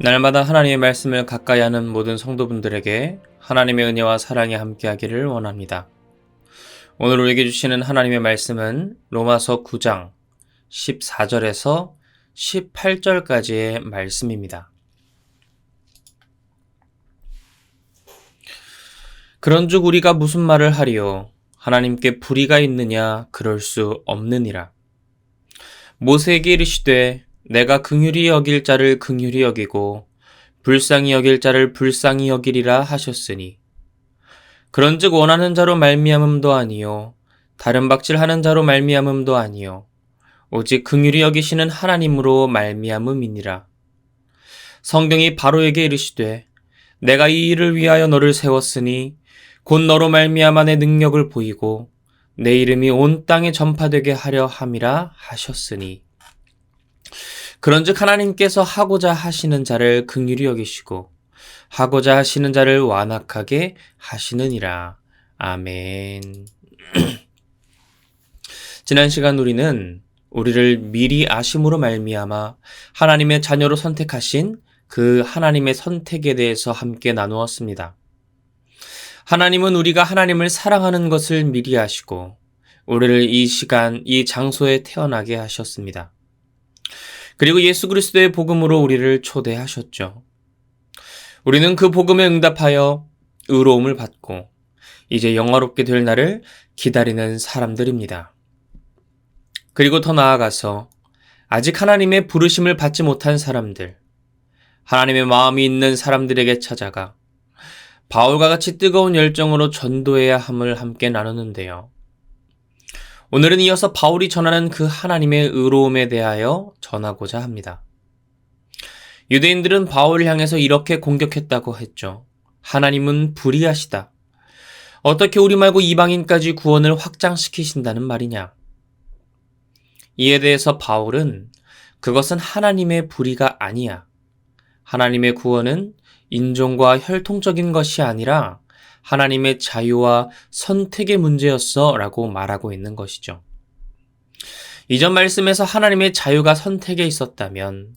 날마다 하나님의 말씀을 가까이 하는 모든 성도분들에게 하나님의 은혜와 사랑이 함께하기를 원합니다. 오늘 우리에게 주시는 하나님의 말씀은 로마서 9장 14절에서 18절까지의 말씀입니다. 그런즉 우리가 무슨 말을 하리요? 하나님께 불의가 있느냐? 그럴 수 없느니라. 모세에게 이르시되 내가 긍휼히 여길 자를 긍휼히 여기고 불쌍히 여길 자를 불쌍히 여기리라 하셨으니 그런즉 원하는 자로 말미암음도 아니요 다른 박질하는 자로 말미암음도 아니요 오직 긍휼히 여기시는 하나님으로 말미암음이니라. 성경이 바로에게 이르시되 내가 이 일을 위하여 너를 세웠으니 곧 너로 말미암아 내 능력을 보이고 내 이름이 온 땅에 전파되게 하려 함이라 하셨으니 그런즉 하나님께서 하고자 하시는 자를 긍휼히 여기시고 하고자 하시는 자를 완악하게 하시느니라. 아멘. 지난 시간 우리를 미리 아심으로 말미암아 하나님의 자녀로 선택하신 그 하나님의 선택에 대해서 함께 나누었습니다. 하나님은 우리가 하나님을 사랑하는 것을 미리 아시고 우리를 이 시간, 이 장소에 태어나게 하셨습니다. 그리고 예수 그리스도의 복음으로 우리를 초대하셨죠. 우리는 그 복음에 응답하여 의로움을 받고 이제 영화롭게 될 날을 기다리는 사람들입니다. 그리고 더 나아가서 아직 하나님의 부르심을 받지 못한 사람들, 하나님의 마음이 있는 사람들에게 찾아가 바울과 같이 뜨거운 열정으로 전도해야 함을 함께 나누는데요. 오늘은 이어서 바울이 전하는 그 하나님의 의로움에 대하여 전하고자 합니다. 유대인들은 바울을 향해서 이렇게 공격했다고 했죠. 하나님은 불의하시다. 어떻게 우리 말고 이방인까지 구원을 확장시키신다는 말이냐? 이에 대해서 바울은 그것은 하나님의 불의가 아니야. 하나님의 구원은 인종과 혈통적인 것이 아니라 하나님의 자유와 선택의 문제였어 라고 말하고 있는 것이죠. 이전 말씀에서 하나님의 자유가 선택에 있었다면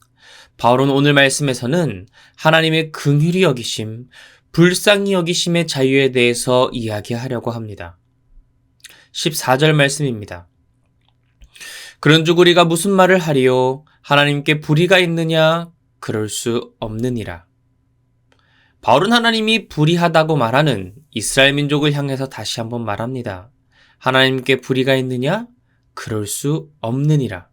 바울은 오늘 말씀에서는 하나님의 긍휼히 여기심, 불쌍히 여기심의 자유에 대해서 이야기하려고 합니다. 14절 말씀입니다. 그런즉 우리가 무슨 말을 하리요? 하나님께 불의가 있느냐? 그럴 수 없느니라. 바울은 하나님이 불의하다고 말하는 이스라엘 민족을 향해서 다시 한번 말합니다. 하나님께 불의가 있느냐? 그럴 수 없느니라.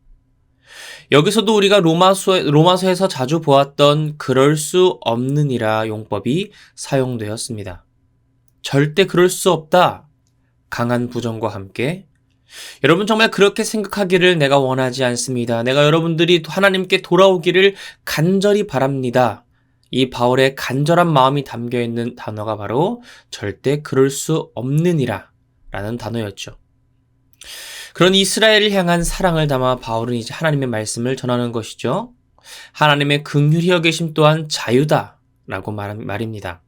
여기서도 우리가 로마서에서 자주 보았던 그럴 수 없느니라 용법이 사용되었습니다. 절대 그럴 수 없다. 강한 부정과 함께 여러분 정말 그렇게 생각하기를 내가 원하지 않습니다. 내가 여러분들이 하나님께 돌아오기를 간절히 바랍니다. 이 바울의 간절한 마음이 담겨있는 단어가 바로 절대 그럴 수 없느니라 라는 단어였죠. 그런 이스라엘을 향한 사랑을 담아 바울은 이제 하나님의 말씀을 전하는 것이죠. 하나님의 긍휼히 여기심 또한 자유다 라고 말입니다.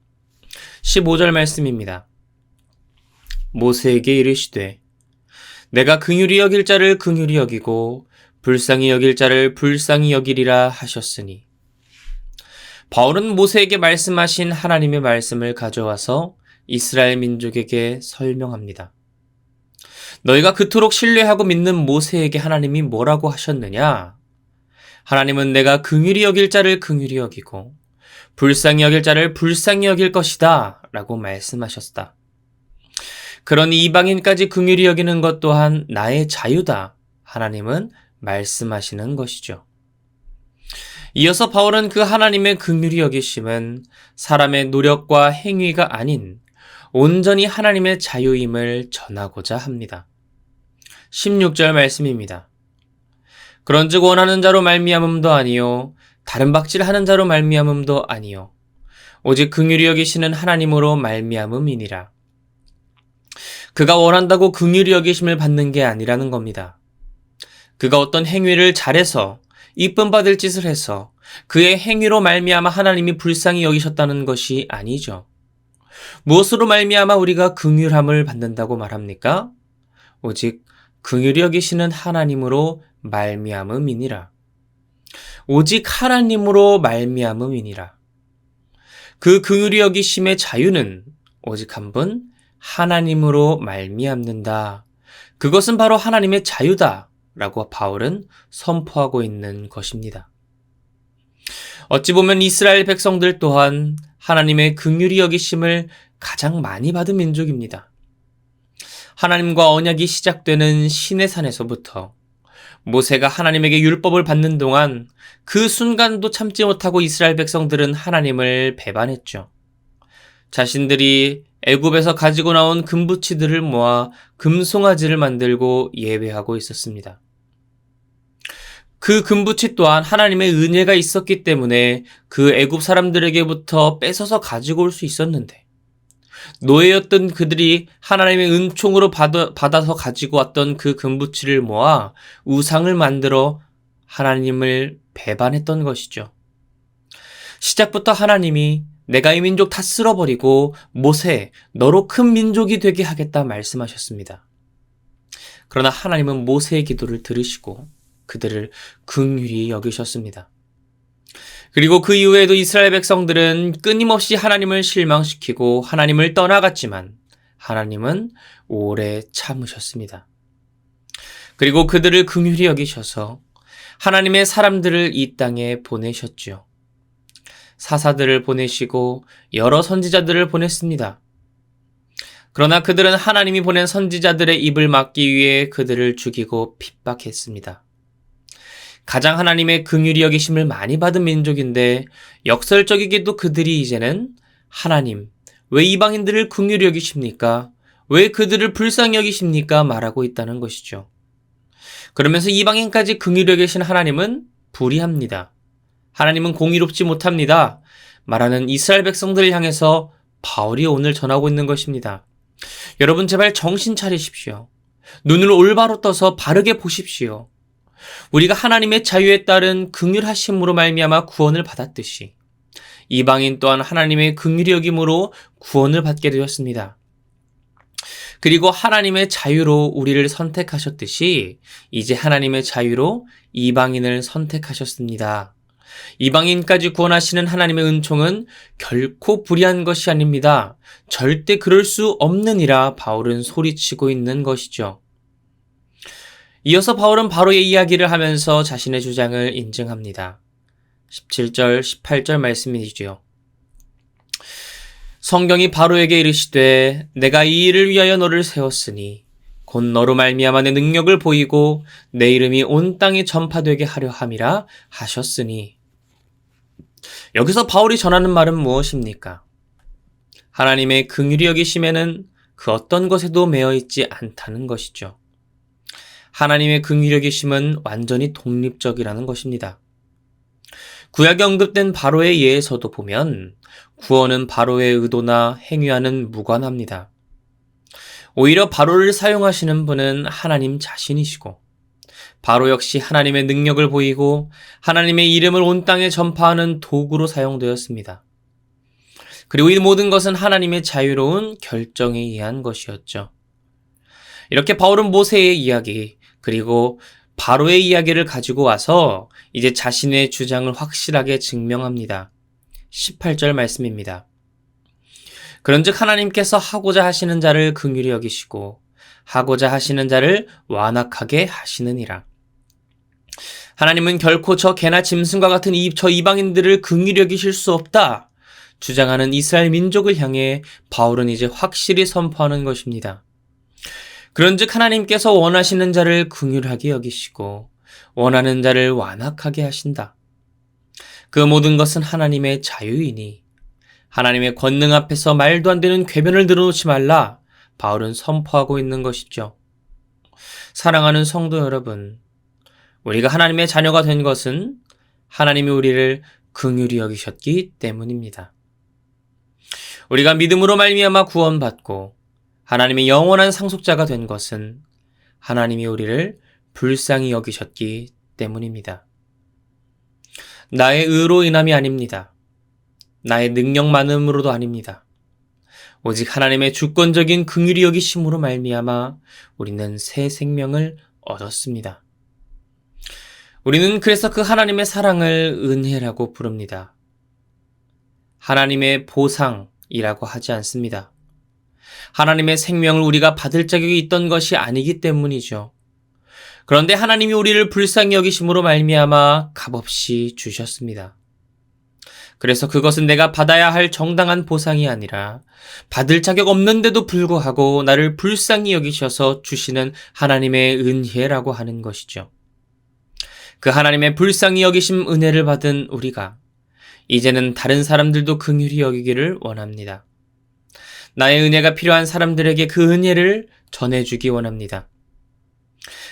15절 말씀입니다. 모세에게 이르시되 내가 긍휼히 여길 자를 긍휼히 여기고 불쌍히 여길 자를 불쌍히 여기리라 하셨으니 바울은 모세에게 말씀하신 하나님의 말씀을 가져와서 이스라엘 민족에게 설명합니다. 너희가 그토록 신뢰하고 믿는 모세에게 하나님이 뭐라고 하셨느냐? 하나님은 내가 긍휼히 여길 자를 긍휼히 여기고 불쌍히 여길 자를 불쌍히 여길 것이다 라고 말씀하셨다. 그러니 이방인까지 긍휼히 여기는 것 또한 나의 자유다. 하나님은 말씀하시는 것이죠. 이어서 바울은 그 하나님의 긍휼히 여기심은 사람의 노력과 행위가 아닌 온전히 하나님의 자유임을 전하고자 합니다. 16절 말씀입니다. 그런즉 원하는 자로 말미암음도 아니요 다른 박질하는 자로 말미암음도 아니요 오직 긍휼히 여기시는 하나님으로 말미암음이니라. 그가 원한다고 긍휼히 여기심을 받는 게 아니라는 겁니다. 그가 어떤 행위를 잘해서 이쁨 받을 짓을 해서 그의 행위로 말미암아 하나님이 불쌍히 여기셨다는 것이 아니죠. 무엇으로 말미암아 우리가 긍휼함을 받는다고 말합니까? 오직 긍휼히 여기시는 하나님으로 말미암음이니라. 오직 하나님으로 말미암음이니라. 그 긍휼히 여기심의 자유는 오직 한 분 하나님으로 말미암는다. 그것은 바로 하나님의 자유다 라고 바울은 선포하고 있는 것입니다. 어찌 보면 이스라엘 백성들 또한 하나님의 긍휼히 여기심을 가장 많이 받은 민족입니다. 하나님과 언약이 시작되는 시내산에서부터 모세가 하나님에게 율법을 받는 동안 그 순간도 참지 못하고 이스라엘 백성들은 하나님을 배반했죠. 자신들이 애굽에서 가지고 나온 금부치들을 모아 금송아지를 만들고 예배하고 있었습니다. 그 금부치 또한 하나님의 은혜가 있었기 때문에 그 애굽 사람들에게부터 뺏어서 가지고 올 수 있었는데, 노예였던 그들이 하나님의 은총으로 받아서 가지고 왔던 그 금부치를 모아 우상을 만들어 하나님을 배반했던 것이죠. 시작부터 하나님이 내가 이 민족 다 쓸어버리고 모세, 너로 큰 민족이 되게 하겠다 말씀하셨습니다. 그러나 하나님은 모세의 기도를 들으시고 그들을 긍휼히 여기셨습니다. 그리고 그 이후에도 이스라엘 백성들은 끊임없이 하나님을 실망시키고 하나님을 떠나갔지만 하나님은 오래 참으셨습니다. 그리고 그들을 긍휼히 여기셔서 하나님의 사람들을 이 땅에 보내셨죠. 사사들을 보내시고 여러 선지자들을 보냈습니다. 그러나 그들은 하나님이 보낸 선지자들의 입을 막기 위해 그들을 죽이고 핍박했습니다. 가장 하나님의 긍휼히 여기심을 많이 받은 민족인데 역설적이게도 그들이 이제는 하나님, 왜 이방인들을 긍휼히 여기십니까? 왜 그들을 불쌍히 여기십니까? 말하고 있다는 것이죠. 그러면서 이방인까지 긍휼히 여기신 하나님은 불의합니다. 하나님은 공의롭지 못합니다. 말하는 이스라엘 백성들을 향해서 바울이 오늘 전하고 있는 것입니다. 여러분 제발 정신 차리십시오. 눈을 올바로 떠서 바르게 보십시오. 우리가 하나님의 자유에 따른 긍휼하심으로 말미암아 구원을 받았듯이 이방인 또한 하나님의 긍휼히 여김으로 구원을 받게 되었습니다. 그리고 하나님의 자유로 우리를 선택하셨듯이 이제 하나님의 자유로 이방인을 선택하셨습니다. 이방인까지 구원하시는 하나님의 은총은 결코 불의한 것이 아닙니다. 절대 그럴 수 없느니라 바울은 소리치고 있는 것이죠. 이어서 바울은 바로의 이야기를 하면서 자신의 주장을 인증합니다. 17절, 18절 말씀이지요. 성경이 바로에게 이르시되 내가 이 일을 위하여 너를 세웠으니 곧 너로 말미암아 내 능력을 보이고 내 이름이 온 땅에 전파되게 하려 함이라 하셨으니. 여기서 바울이 전하는 말은 무엇입니까? 하나님의 긍휼히 여기심에는 그 어떤 것에도 매여 있지 않다는 것이죠. 하나님의 긍휼히 여기심은 완전히 독립적이라는 것입니다. 구약에 언급된 바로의 예에서도 보면 구원은 바로의 의도나 행위와는 무관합니다. 오히려 바로를 사용하시는 분은 하나님 자신이시고 바로 역시 하나님의 능력을 보이고 하나님의 이름을 온 땅에 전파하는 도구로 사용되었습니다. 그리고 이 모든 것은 하나님의 자유로운 결정에 의한 것이었죠. 이렇게 바울은 모세의 이야기 그리고 바로의 이야기를 가지고 와서 이제 자신의 주장을 확실하게 증명합니다. 18절 말씀입니다. 그런즉 하나님께서 하고자 하시는 자를 긍휼히 여기시고 하고자 하시는 자를 완악하게 하시느니라. 하나님은 결코 저 개나 짐승과 같은 저 이방인들을 긍휼히 여기실 수 없다 주장하는 이스라엘 민족을 향해 바울은 이제 확실히 선포하는 것입니다. 그런즉 하나님께서 원하시는 자를 긍휼하게 여기시고 원하는 자를 완악하게 하신다. 그 모든 것은 하나님의 자유이니 하나님의 권능 앞에서 말도 안 되는 궤변을 들어놓지 말라 바울은 선포하고 있는 것이죠. 사랑하는 성도 여러분, 우리가 하나님의 자녀가 된 것은 하나님이 우리를 긍휼히 여기셨기 때문입니다. 우리가 믿음으로 말미암아 구원받고 하나님의 영원한 상속자가 된 것은 하나님이 우리를 불쌍히 여기셨기 때문입니다. 나의 의로 인함이 아닙니다. 나의 능력만으로도 아닙니다. 오직 하나님의 주권적인 긍휼히 여기심으로 말미암아 우리는 새 생명을 얻었습니다. 우리는 그래서 그 하나님의 사랑을 은혜라고 부릅니다. 하나님의 보상이라고 하지 않습니다. 하나님의 생명을 우리가 받을 자격이 있던 것이 아니기 때문이죠. 그런데 하나님이 우리를 불쌍히 여기심으로 말미암아 값없이 주셨습니다. 그래서 그것은 내가 받아야 할 정당한 보상이 아니라 받을 자격 없는데도 불구하고 나를 불쌍히 여기셔서 주시는 하나님의 은혜라고 하는 것이죠. 그 하나님의 불쌍히 여기심 은혜를 받은 우리가 이제는 다른 사람들도 긍휼히 여기기를 원합니다. 나의 은혜가 필요한 사람들에게 그 은혜를 전해주기 원합니다.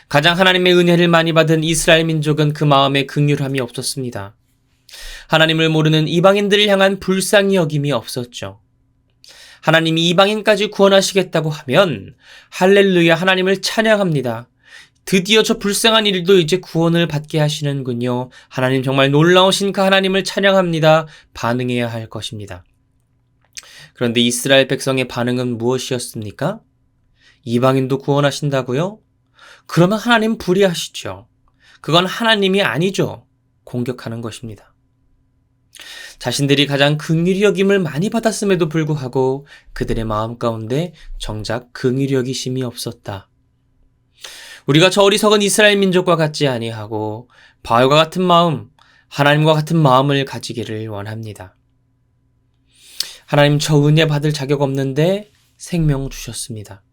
가장 하나님의 은혜를 많이 받은 이스라엘 민족은 그 마음에 긍휼함이 없었습니다. 하나님을 모르는 이방인들을 향한 불쌍히 여김이 없었죠. 하나님이 이방인까지 구원하시겠다고 하면 할렐루야 하나님을 찬양합니다. 드디어 저 불쌍한 일도 이제 구원을 받게 하시는군요. 하나님 정말 놀라우신 그 하나님을 찬양합니다. 반응해야 할 것입니다. 그런데 이스라엘 백성의 반응은 무엇이었습니까? 이방인도 구원하신다고요? 그러면 하나님 불의하시죠. 그건 하나님이 아니죠. 공격하는 것입니다. 자신들이 가장 긍휼히 여김을 많이 받았음에도 불구하고 그들의 마음 가운데 정작 긍휼히 여기심이 없었다. 우리가 저 어리석은 이스라엘 민족과 같지 아니하고 바울과 같은 마음, 하나님과 같은 마음을 가지기를 원합니다. 하나님 저 은혜 받을 자격 없는데 생명 주셨습니다.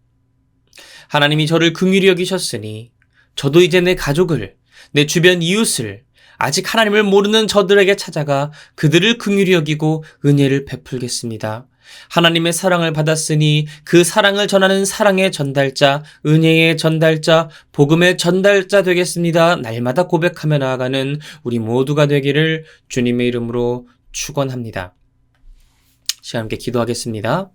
하나님이 저를 긍휼히 여기셨으니 저도 이제 내 가족을, 내 주변 이웃을 아직 하나님을 모르는 저들에게 찾아가 그들을 긍휼히 여기고 은혜를 베풀겠습니다. 하나님의 사랑을 받았으니 그 사랑을 전하는 사랑의 전달자, 은혜의 전달자, 복음의 전달자 되겠습니다. 날마다 고백하며 나아가는 우리 모두가 되기를 주님의 이름으로 축원합니다. 시간 함께 기도하겠습니다.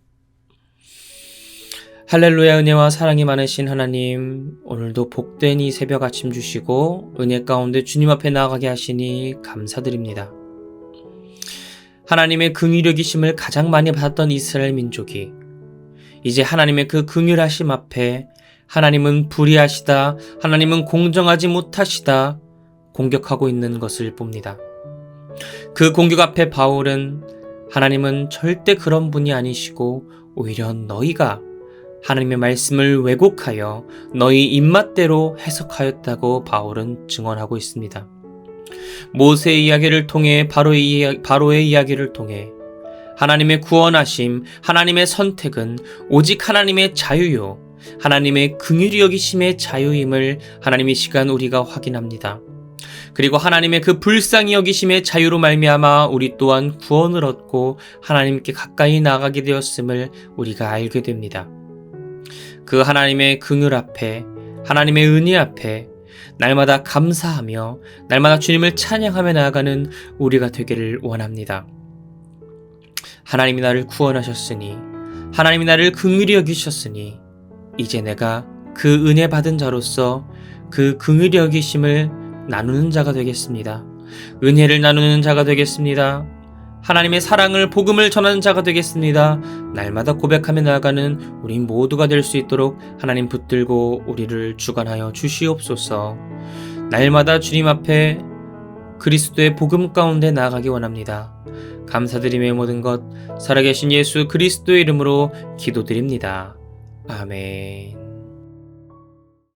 할렐루야. 은혜와 사랑이 많으신 하나님, 오늘도 복된 이 새벽 아침 주시고 은혜 가운데 주님 앞에 나아가게 하시니 감사드립니다. 하나님의 긍휼히 여기심을 가장 많이 받았던 이스라엘 민족이 이제 하나님의 그 긍휼하심 앞에 하나님은 불의하시다, 하나님은 공정하지 못하시다 공격하고 있는 것을 봅니다. 그 공격 앞에 바울은 하나님은 절대 그런 분이 아니시고 오히려 너희가 하나님의 말씀을 왜곡하여 너희 입맛대로 해석하였다고 바울은 증언하고 있습니다. 모세의 이야기를 통해 바로의 이야기를 통해 하나님의 구원하심, 하나님의 선택은 오직 하나님의 자유요, 하나님의 긍휼히 여기심의 자유임을 하나님 이 시간 우리가 확인합니다. 그리고 하나님의 그 불쌍히 여기심의 자유로 말미암아 우리 또한 구원을 얻고 하나님께 가까이 나가게 되었음을 우리가 알게 됩니다. 그 하나님의 긍휼 앞에, 하나님의 은혜 앞에 날마다 감사하며 날마다 주님을 찬양하며 나아가는 우리가 되기를 원합니다. 하나님이 나를 구원하셨으니, 하나님이 나를 긍휼히 여기셨으니 이제 내가 그 은혜 받은 자로서 그 긍휼히 여기심을 나누는 자가 되겠습니다. 은혜를 나누는 자가 되겠습니다. 하나님의 사랑을, 복음을 전하는 자가 되겠습니다. 날마다 고백하며 나아가는 우리 모두가 될 수 있도록 하나님 붙들고 우리를 주관하여 주시옵소서. 날마다 주님 앞에 그리스도의 복음 가운데 나아가기 원합니다. 감사드리며 모든 것 살아계신 예수 그리스도의 이름으로 기도드립니다. 아멘.